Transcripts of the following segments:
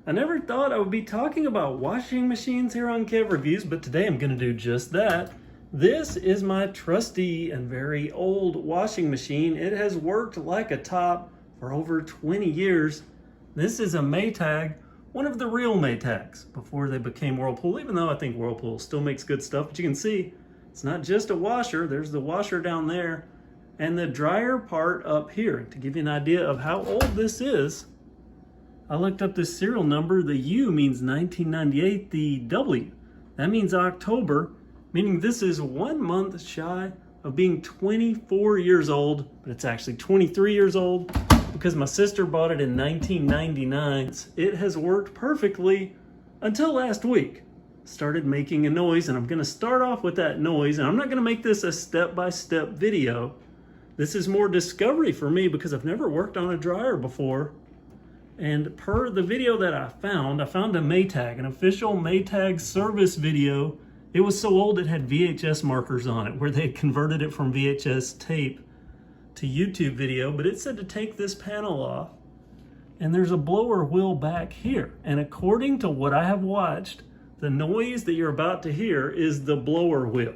I never thought I would be talking about washing machines here on KevReviews, but today I'm going to do just that. This is my trusty and very old washing machine. It has worked like a top for over 20 years. This is a Maytag, one of the real Maytags before they became Whirlpool, even though I think Whirlpool still makes good stuff. But you can see it's not just a washer. There's the washer down there and the dryer part up here. To give you an idea of how old this is, I looked up this serial number. The U means 1998, the W, that means October, meaning this is 1 month shy of being 24 years old, but it's actually 23 years old because my sister bought it in 1999. It has worked perfectly until last week. Started making a noise, and I'm gonna start off with that noise, and I'm not gonna make this a step-by-step video. This is more discovery for me because I've never worked on a dryer before. And per the video that I found a Maytag, an official Maytag service video. It was so old it had VHS markers on it where they had converted it from VHS tape to YouTube video, but it said to take this panel off, and there's a blower wheel back here. And according to what I have watched, the noise that you're about to hear is the blower wheel.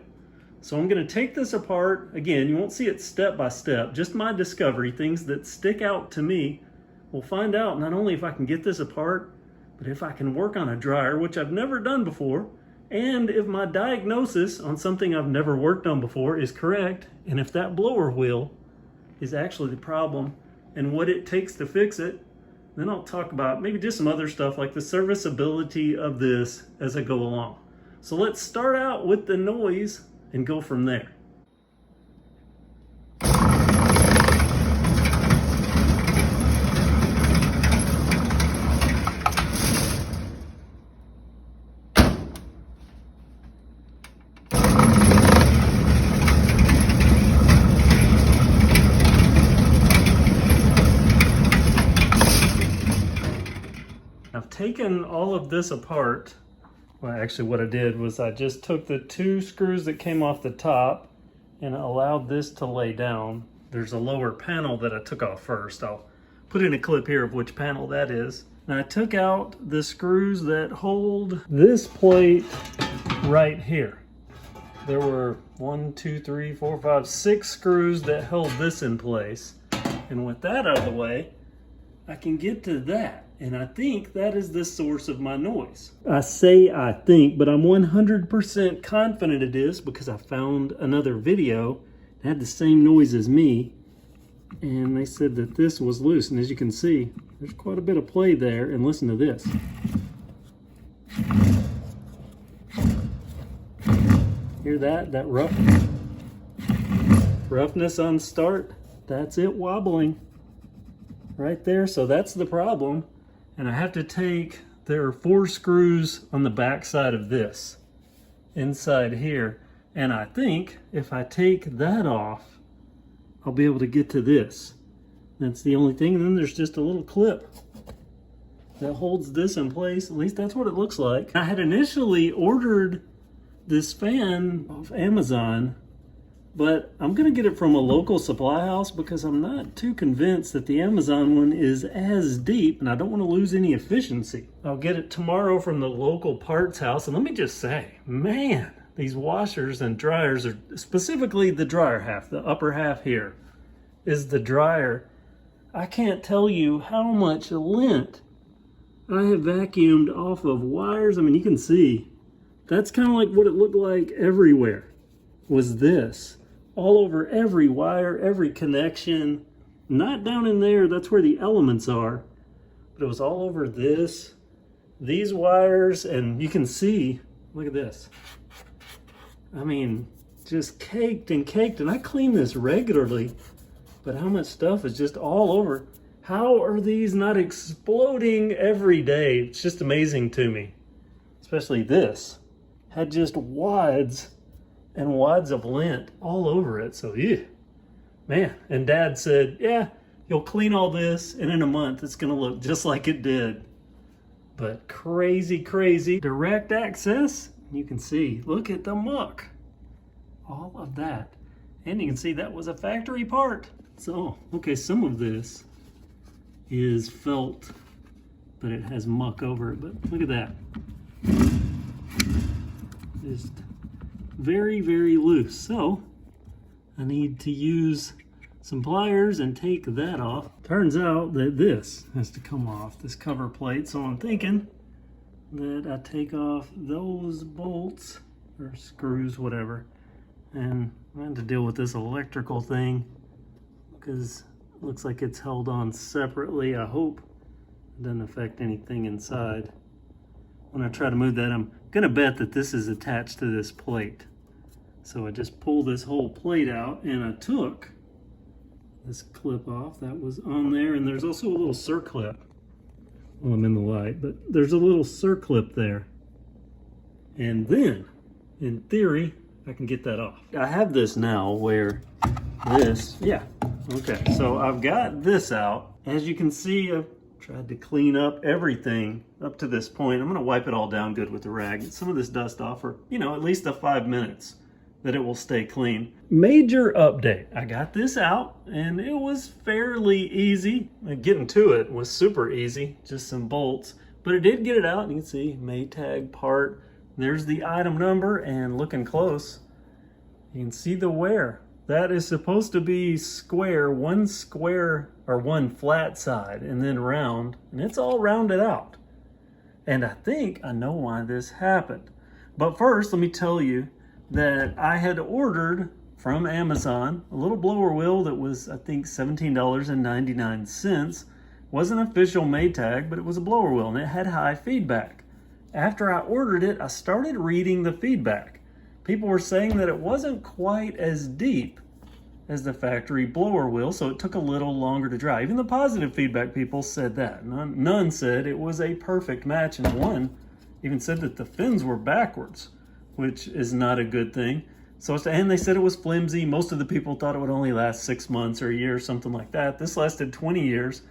So I'm gonna take this apart. Again, you won't see it step by step, just my discovery, things that stick out to me. We'll find out not only if I can get this apart, but if I can work on a dryer, which I've never done before, and if my diagnosis on something I've never worked on before is correct, and if that blower wheel is actually the problem and what it takes to fix it. Then I'll talk about maybe just some other stuff like the serviceability of this as I go along. So let's start out with the noise and go from there. I've taken all of this apart. Well, actually what I did was I just took the 2 screws that came off the top and allowed this to lay down. There's a lower panel that I took off first. I'll put in a clip here of which panel that is. And I took out the screws that hold this plate right here. There were 1, 2, 3, 4, 5, 6 screws that held this in place. And with that out of the way, I can get to that. And I think that is the source of my noise. I say I think, but I'm 100% confident it is because I found another video that had the same noise as me. And they said that this was loose. And as you can see, there's quite a bit of play there. And listen to this. Hear that? That roughness on start? That's it wobbling right there. So that's the problem. And I have to take, there are 4 screws on the back side of this, inside here. And I think if I take that off, I'll be able to get to this. That's the only thing. And then there's just a little clip that holds this in place. At least that's what it looks like. I had initially ordered this fan off Amazon, but I'm gonna get it from a local supply house because I'm not too convinced that the Amazon one is as deep, and I don't want to lose any efficiency. I'll get it tomorrow from the local parts house, and let me just say, man, these washers and dryers are, specifically the dryer half, the upper half here is the dryer. I can't tell you how much lint I have vacuumed off of wires. I mean, you can see, that's kind of like what it looked like everywhere, was this. All over every wire, every connection, not down in there, that's where the elements are, but it was all over this, these wires, and you can see, look at this. I mean, just caked and caked, and I clean this regularly, but how much stuff is just all over. How are these not exploding every day? It's just amazing to me. Especially this, had just wads and wads of lint all over it. So yeah, man. And Dad said, yeah, you'll clean all this and in a month it's gonna look just like it did. But crazy, crazy. Direct access, you can see, look at the muck. All of that. And you can see that was a factory part. So, okay, some of this is felt but it has muck over it. But look at that. Just very, very loose. So I need to use some pliers and take that off. Turns out that this has to come off, this cover plate. So I'm thinking that I take off those bolts or screws, whatever, and I have to deal with this electrical thing because it looks like it's held on separately. I hope it doesn't affect anything inside. When I try to move that, I'm gonna bet that this is attached to this plate. So I just pull this whole plate out, and I took this clip off that was on there, and there's also a little circlip. Well, I'm in the light, but there's a little circlip there. And then, in theory, I can get that off. I have this now where this, yeah, okay. So I've got this out. As you can see, I've tried to clean up everything up to this point. I'm gonna wipe it all down good with the rag. Get some of this dust off for, you know, at least the 5 minutes that it will stay clean. Major update. I got this out and it was fairly easy. Getting to it was super easy, just some bolts, but it did get it out. You can see Maytag part. There's the item number, and looking close, you can see the wear. That is supposed to be square, one square or one flat side and then round, and it's all rounded out. And I think I know why this happened. But first, let me tell you that I had ordered from Amazon a little blower wheel that was, I think, $17.99. Wasn't official Maytag, but it was a blower wheel and it had high feedback. After I ordered it, I started reading the feedback. People were saying that it wasn't quite as deep as the factory blower wheel, so it took a little longer to dry. Even the positive feedback people said that. None said it was a perfect match, and one even said that the fins were backwards, which is not a good thing. So, and they said it was flimsy. Most of the people thought it would only last 6 months or a year or something like that. This lasted 20 years.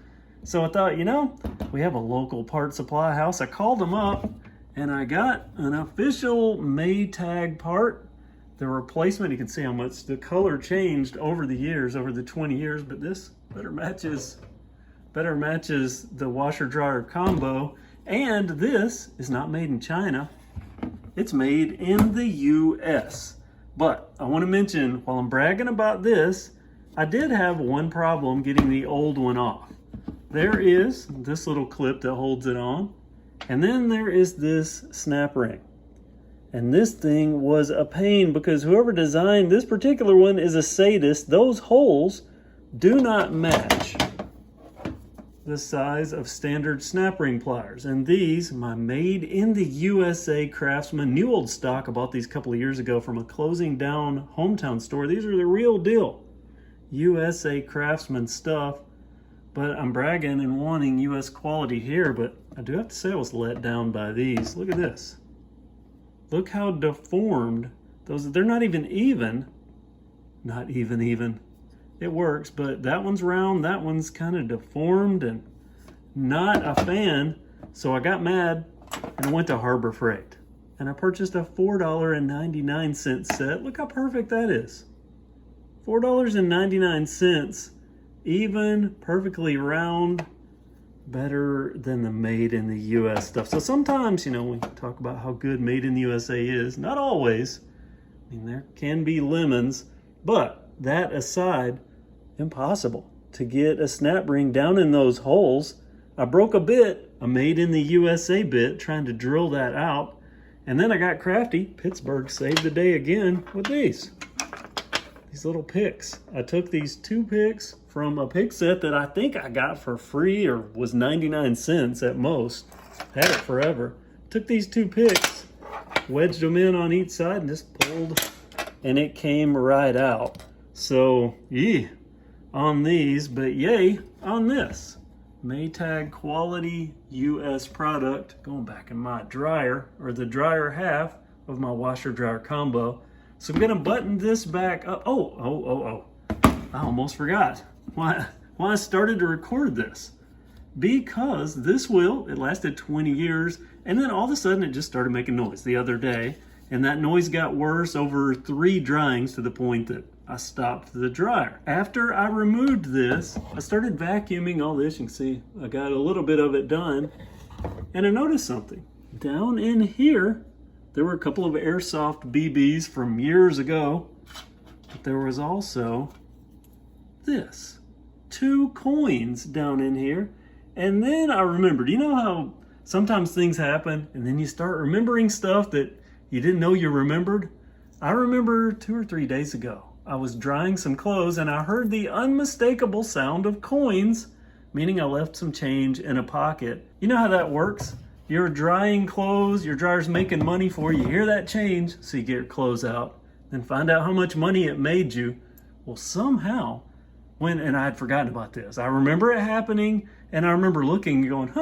So I thought, you know, we have a local part supply house. I called them up and I got an official Maytag part. The replacement, you can see how much the color changed over the years, over the 20 years, but this better matches the washer dryer combo. And this is not made in China. It's made in the US. But I want to mention, while I'm bragging about this, I did have one problem getting the old one off. There is this little clip that holds it on, and then there is this snap ring. And this thing was a pain because whoever designed this particular one is a sadist. Those holes do not match the size of standard snap ring pliers. And these, my made in the USA Craftsman, new old stock, I bought these a couple of years ago from a closing down hometown store. These are the real deal USA Craftsman stuff. But I'm bragging and wanting US quality here, but I do have to say I was let down by these. Look at this. Look how deformed those, they're not even. Not even. It works, but that one's round, that one's kind of deformed, and not a fan. So I got mad and I went to Harbor Freight and I purchased a $4.99 set. Look how perfect that is. $4.99, even, perfectly round, better than the made in the US stuff. So sometimes, you know, we talk about how good made in the USA is. Not always. I mean, there can be lemons, but that aside, impossible to get a snap ring down in those holes. I broke a bit, a made in the USA bit, trying to drill that out. And then I got crafty. Pittsburgh saved the day again with these little picks. I took these 2 picks from a pick set that I think I got for free or was 99 cents at most. Had it forever. Took these 2 picks, wedged them in on each side and just pulled, and it came right out. So, on these, but yay on this. Maytag quality US product, going back in my dryer, or the dryer half of my washer dryer combo. So I'm gonna button this back up. I almost forgot why I started to record this. Because this wheel, it lasted 20 years, and then all of a sudden it just started making noise the other day, and that noise got worse over 3 dryings to the point that I stopped the dryer. After I removed this, I started vacuuming all this. You can see I got a little bit of it done. And I noticed something. Down in here, there were a couple of airsoft BBs from years ago, but there was also this. 2 coins down in here. And then I remembered, you know how sometimes things happen and then you start remembering stuff that you didn't know you remembered? I remember 2 or 3 days ago, I was drying some clothes and I heard the unmistakable sound of coins, meaning I left some change in a pocket. You know how that works? You're drying clothes, your dryer's making money for you, you hear that change, so you get your clothes out, then find out how much money it made you. Well, somehow, and I had forgotten about this. I remember it happening, and I remember looking and going,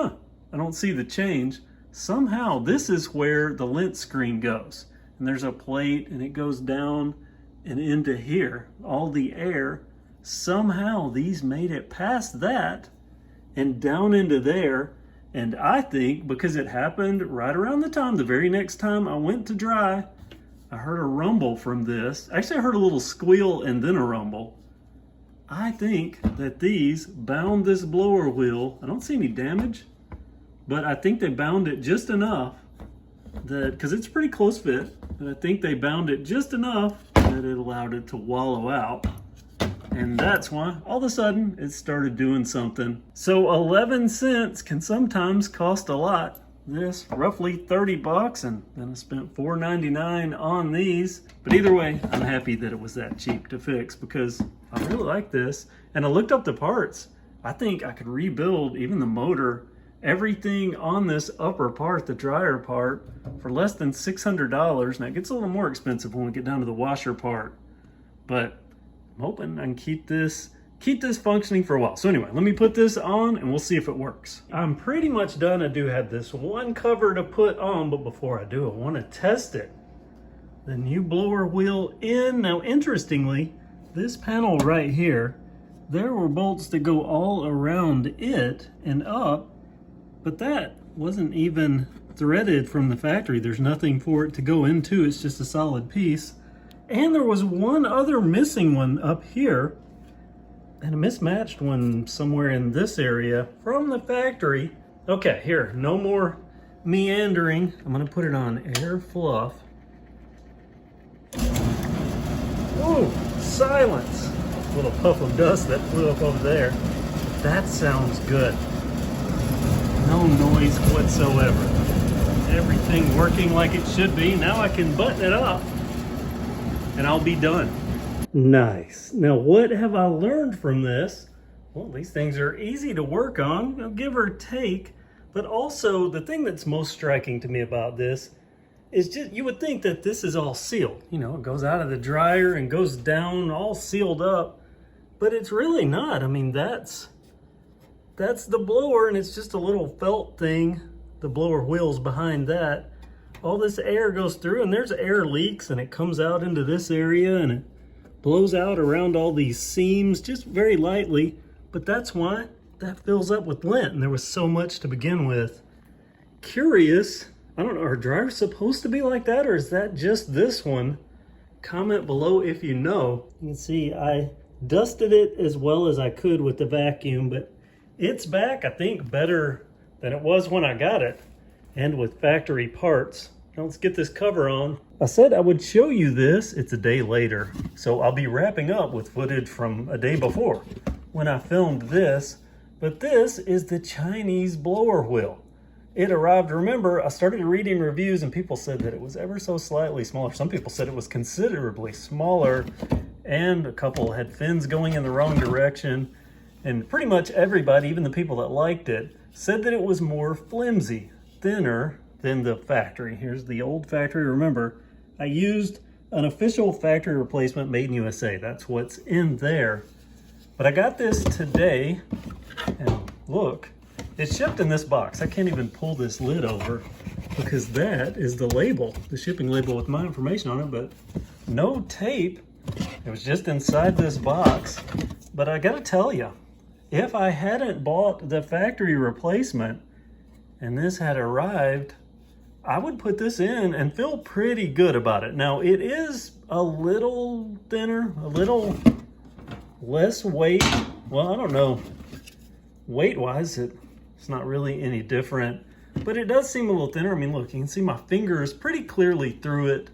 I don't see the change. Somehow, this is where the lint screen goes. And there's a plate, and it goes down and into here, all the air. Somehow, these made it past that and down into there. And I think because it happened right around the time, the very next time I went to dry, I heard a rumble from this. Actually, I heard a little squeal and then a rumble. I think that these bound this blower wheel. I don't see any damage, but I think they bound it just enough that, because it's pretty close fit, but I think they bound it just enough that it allowed it to wallow out. And that's why all of a sudden it started doing something. So 11 cents can sometimes cost a lot. This roughly 30 bucks, and then I spent $4.99 on these. But either way, I'm happy that it was that cheap to fix because I really like this. And I looked up the parts. I think I could rebuild even the motor, everything on this upper part, the dryer part, for less than $600. Now it gets a little more expensive when we get down to the washer part, but I'm hoping I can keep this functioning for a while. So anyway, let me put this on and we'll see if it works. I'm pretty much done. I do have this one cover to put on, but before I do, I want to test it. The new blower wheel in. Now, interestingly, this panel right here, there were bolts that go all around it and up, but that wasn't even threaded from the factory. There's nothing for it to go into. It's just a solid piece. And there was one other missing one up here and a mismatched one somewhere in this area from the factory. Okay, here, no more meandering. I'm gonna put it on air fluff. Whoa, silence. A little puff of dust that flew up over there. That sounds good. No noise whatsoever. Everything working like it should be. Now I can button it up and I'll be done. Nice. Now, what have I learned from this? Well, these things are easy to work on, give or take, but also the thing that's most striking to me about this is just, you would think that this is all sealed. You know, it goes out of the dryer and goes down all sealed up, but it's really not. I mean, that's the blower, and it's just a little felt thing. The blower wheel's behind that. All this air goes through, and there's air leaks, and it comes out into this area, and it blows out around all these seams just very lightly, but that's why that fills up with lint, and there was so much to begin with. Curious, I don't know, are dryers supposed to be like that, or is that just this one? Comment below if you know. You can see I dusted it as well as I could with the vacuum, but it's back, I think, better than it was when I got it, and with factory parts. Now let's get this cover on. I said I would show you this. It's a day later, so I'll be wrapping up with footage from a day before when I filmed this. But this is the Chinese blower wheel. It arrived, remember, I started reading reviews and people said that it was ever so slightly smaller. Some people said it was considerably smaller, and a couple had fins going in the wrong direction. And pretty much everybody, even the people that liked it, said that it was more flimsy, thinner than the factory. Here's the old factory. Remember, I used an official factory replacement made in USA. That's what's in there. But I got this today, and look, it's shipped in this box. I can't even pull this lid over because that is the label, the shipping label with my information on it, but no tape. It was just inside this box. But I gotta tell you, if I hadn't bought the factory replacement and this had arrived, I would put this in and feel pretty good about it. Now, it is a little thinner, a little less weight. Well, I don't know. Weight-wise, it's not really any different. but it does seem a little thinner. I mean, look, you can see my fingers pretty clearly through it.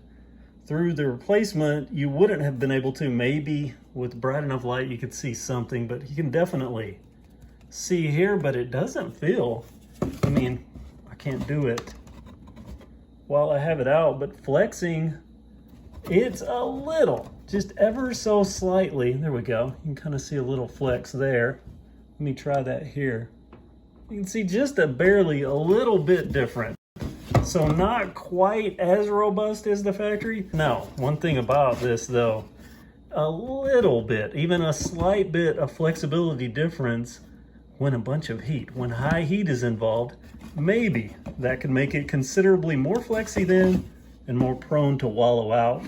Through the replacement, you wouldn't have been able to. Maybe with bright enough light you could see something, but you can definitely see here, but it doesn't feel, I mean, I can't do it while I have it out, but flexing, it's a little, just ever so slightly. There we go. You can kind of see a little flex there. Let me try that here. You can see just a little bit different. So not quite as robust as the factory. Now, one thing about this though, a little bit, even a slight bit of flexibility difference when a bunch of heat, when high heat is involved, maybe that could make it considerably more flexy then and more prone to wallow out.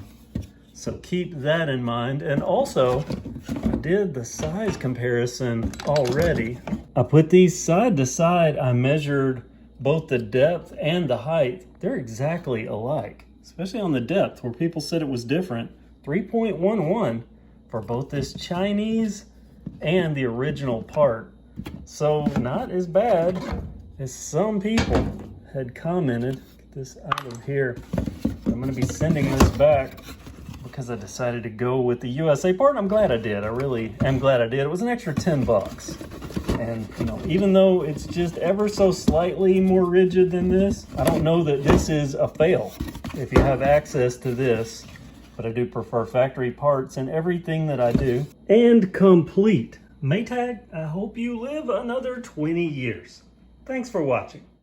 So keep that in mind. And also, I did the size comparison already. I put these side to side. I measured both the depth and the height. They're exactly alike, especially on the depth where people said it was different. 3.11 for both this Chinese and the original part. So not as bad as some people had commented. Get this out of here. I'm gonna be sending this back because I decided to go with the USA part. I'm glad I did. I really am glad I did. It was an extra 10 bucks. And you know, even though it's just ever so slightly more rigid than this, I don't know that this is a fail if you have access to this, but I do prefer factory parts in everything that I do. And complete. Maytag, I hope you live another 20 years. Thanks for watching.